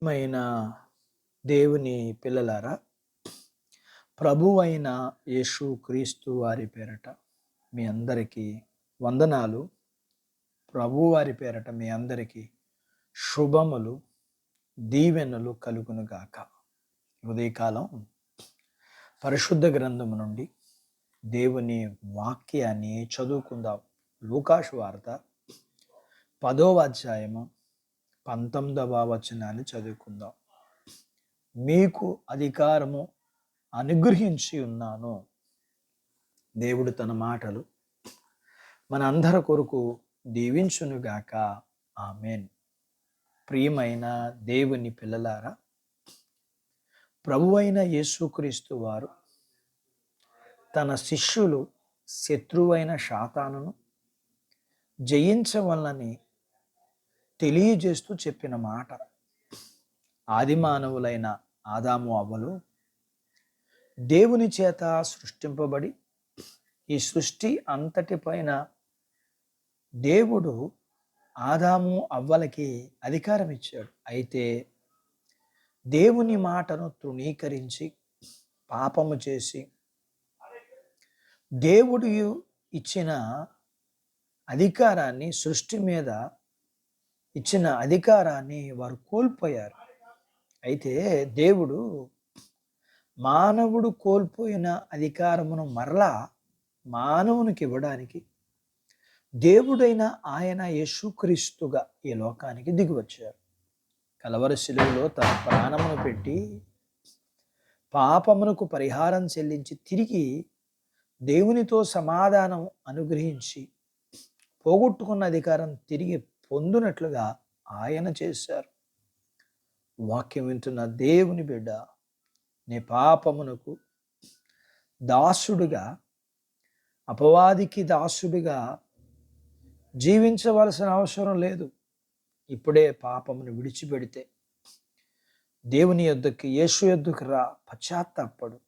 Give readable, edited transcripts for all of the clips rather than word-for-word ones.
మైన దేవుని పిల్లలారా, ప్రభువైన యేసు క్రీస్తు వారి పేరట మీ అందరికీ వందనాలు. ప్రభువారి పేరట మీ అందరికీ శుభములు, దీవెనలు కలుగునుగాక. ఉదయకాలం పరిశుద్ధ గ్రంథము నుండి దేవుని వాక్యాన్ని చదువుకుందాం. లూకాసు వార్త 10వ అధ్యాయము 19వ వచనాన్ని చదువుకుందాం. మీకు అధికారము అనుగ్రహించి ఉన్నాను. దేవుడు తన మాటలు మన అందరి కొరకు దీవించునుగాక. ఆమేన్. ప్రియమైన దేవుని పిల్లలారా, ప్రభువైన యేసుక్రీస్తు వారు తన శిష్యులు శత్రువైన సాతానును జయించవలనని తెలియజేస్తూ చెప్పిన మాట. ఆది మానవులైన ఆదాము అవ్వలు దేవుని చేత సృష్టింపబడి ఈ సృష్టి అంతటిపైన దేవుడు ఆదాము అవ్వలకి అధికారం ఇచ్చాడు. అయితే దేవుని మాటను తృణీకరించి పాపము చేసి దేవుడు ఇచ్చిన అధికారాన్ని, సృష్టి మీద ఇచ్చిన అధికారాన్ని వారు కోల్పోయారు. అయితే దేవుడు మానవుడు కోల్పోయిన అధికారమును మరలా మానవునికి ఇవ్వడానికి దేవుడైన ఆయన యేసుక్రీస్తుగా ఈ లోకానికి దిగివచ్చారు. కలవరి శిలువలో తన ప్రాణమును పెట్టి పాపమునకు పరిహారం చెల్లించి తిరిగి దేవునితో సమాధానం అనుగ్రహించి పోగొట్టుకున్న అధికారం తిరిగి పొందునట్లుగా ఆయన చేశారు. వాక్యం వింటున్న దేవుని బిడ్డ, నీ పాపమునకు దాసుడుగా, అపవాదికి దాసుడిగా జీవించవలసిన అవసరం లేదు. ఇప్పుడే పాపమును విడిచిపెడితే దేవుని యొద్దకు, యేసు యొద్దకు రా, పశ్చాత్తాపడు,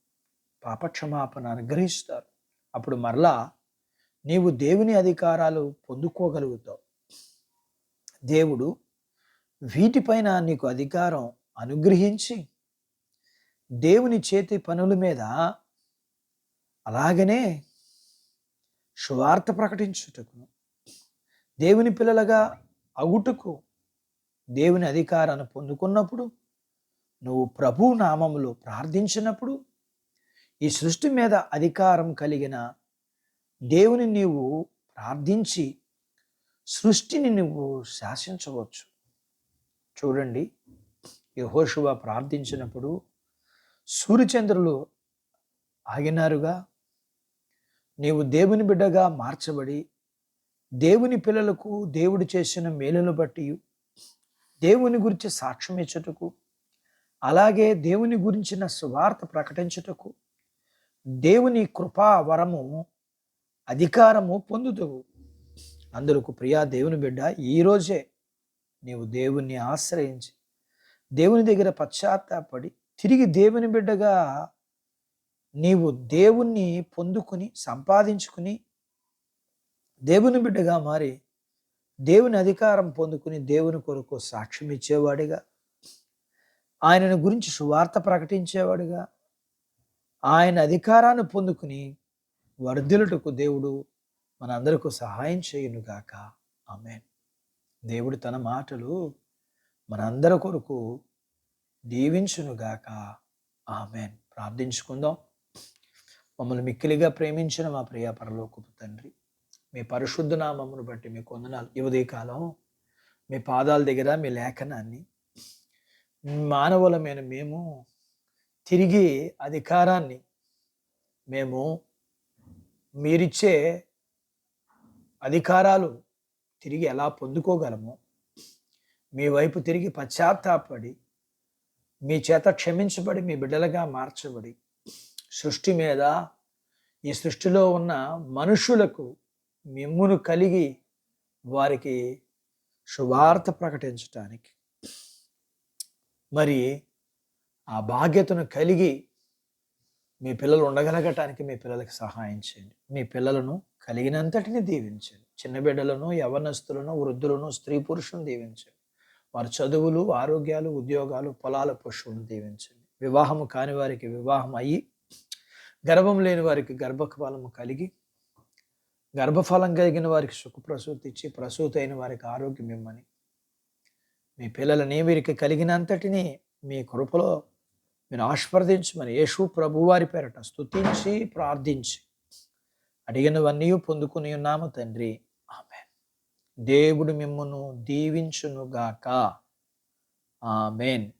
పాపక్షమాపణ అనుగ్రహిస్తారు. అప్పుడు మరలా నీవు దేవుని అధికారాలు పొందుకోగలుగుతావు. దేవుడు వీటిపైన నీకు అధికారం అనుగ్రహించి దేవుని చేతి పనుల మీద, అలాగనే సువార్త ప్రకటించుటకు, దేవుని పిల్లలుగా అగుటకు దేవుని అధికారాన్ని పొందుకున్నప్పుడు, నువ్వు ప్రభు నామములో ప్రార్థించినప్పుడు ఈ సృష్టి మీద అధికారం కలిగిన దేవుని నీవు ప్రార్థించి సృష్టిని నువ్వు శాసించవచ్చు. చూడండి, యెహోషువ ప్రార్థించినప్పుడు సూర్యచంద్రులు ఆగినారుగా. నీవు దేవుని బిడ్డగా మార్చబడి దేవుని పిల్లలకు దేవుడు చేసిన మేలును బట్టి దేవుని గురించి సాక్ష్యం ఇచ్చుటకు, అలాగే దేవుని గురించిన సువార్త ప్రకటించుటకు దేవుని కృపా వరము, అధికారము పొందుతావు. అందులకు ప్రియా దేవుని బిడ్డ, ఈరోజే నీవు దేవుణ్ణి ఆశ్రయించి దేవుని దగ్గర పశ్చాత్తాపడి తిరిగి దేవుని బిడ్డగా నీవు దేవుణ్ణి పొందుకుని సంపాదించుకుని దేవుని బిడ్డగా మారి దేవుని అధికారం పొందుకుని దేవుని కొరకు సాక్ష్యం ఇచ్చేవాడిగా, ఆయనను గురించి సువార్త ప్రకటించేవాడిగా, ఆయన అధికారాన్ని పొందుకుని వర్ధిల్లుటకు దేవుడు మనందరికీ సహాయం చేయునుగాక. ఆమేన్. దేవుడు తన మాటలు మనందరి కొరకు దీవించునుగాక. ఆమేన్. ప్రార్థించుకుందాం. మమ్మల్ని మిక్కిలిగా ప్రేమించిన మా ప్రియ పరలోకపు తండ్రి, మీ పరిశుద్ధ నామమును బట్టి మీకు వందనాలు. ఈ ఉదయకాలం మీ పాదాల దగ్గర మీ లేఖనాన్ని, మానవులమైన మేము తిరిగి అధికారాన్ని మేము మీరిచ్చే అధికారాలు తిరిగి ఎలా పొందుకోగలమో, మీ వైపు తిరిగి పశ్చాత్తాపడి మీ చేత క్షమించబడి మీ బిడ్డలుగా మార్చబడి సృష్టి మీద, ఈ సృష్టిలో ఉన్న మనుషులకు మిమ్మును కలిగి వారికి సువార్త ప్రకటించటానికి మరి ఆ బాధ్యతను కలిగి మీ పిల్లలు ఉండగలగటానికి మీ పిల్లలకి సహాయం చేయండి. మీ పిల్లలను కలిగినంతటిని దీవించండి. చిన్న బిడ్డలను, యవ్వనస్తులను, వృద్ధులను, స్త్రీ పురుషులను దీవించండి. వారి చదువులు, ఆరోగ్యాలు, ఉద్యోగాలు, పొలాల పశువులను దీవించండి. వివాహము కాని వారికి వివాహం అయ్యి, గర్భం లేని వారికి గర్భఫలము కలిగి, గర్భఫలం కలిగిన వారికి సుఖప్రసూతి ఇచ్చి, ప్రసూతి అయిన వారికి ఆరోగ్యం ఇమ్మని, మీ పిల్లలని వీరికి కలిగినంతటినీ మీ కృపలో మీరు ఆశీర్వదించమని యేసు ప్రభువారి పేరట స్తుతించి ప్రార్థించి అడిగినవన్నీ పొందుకుని ఉన్నాము తండ్రి. ఆమేన్. దేవుడు మిమ్మును దీవించునుగాక. ఆమేన్.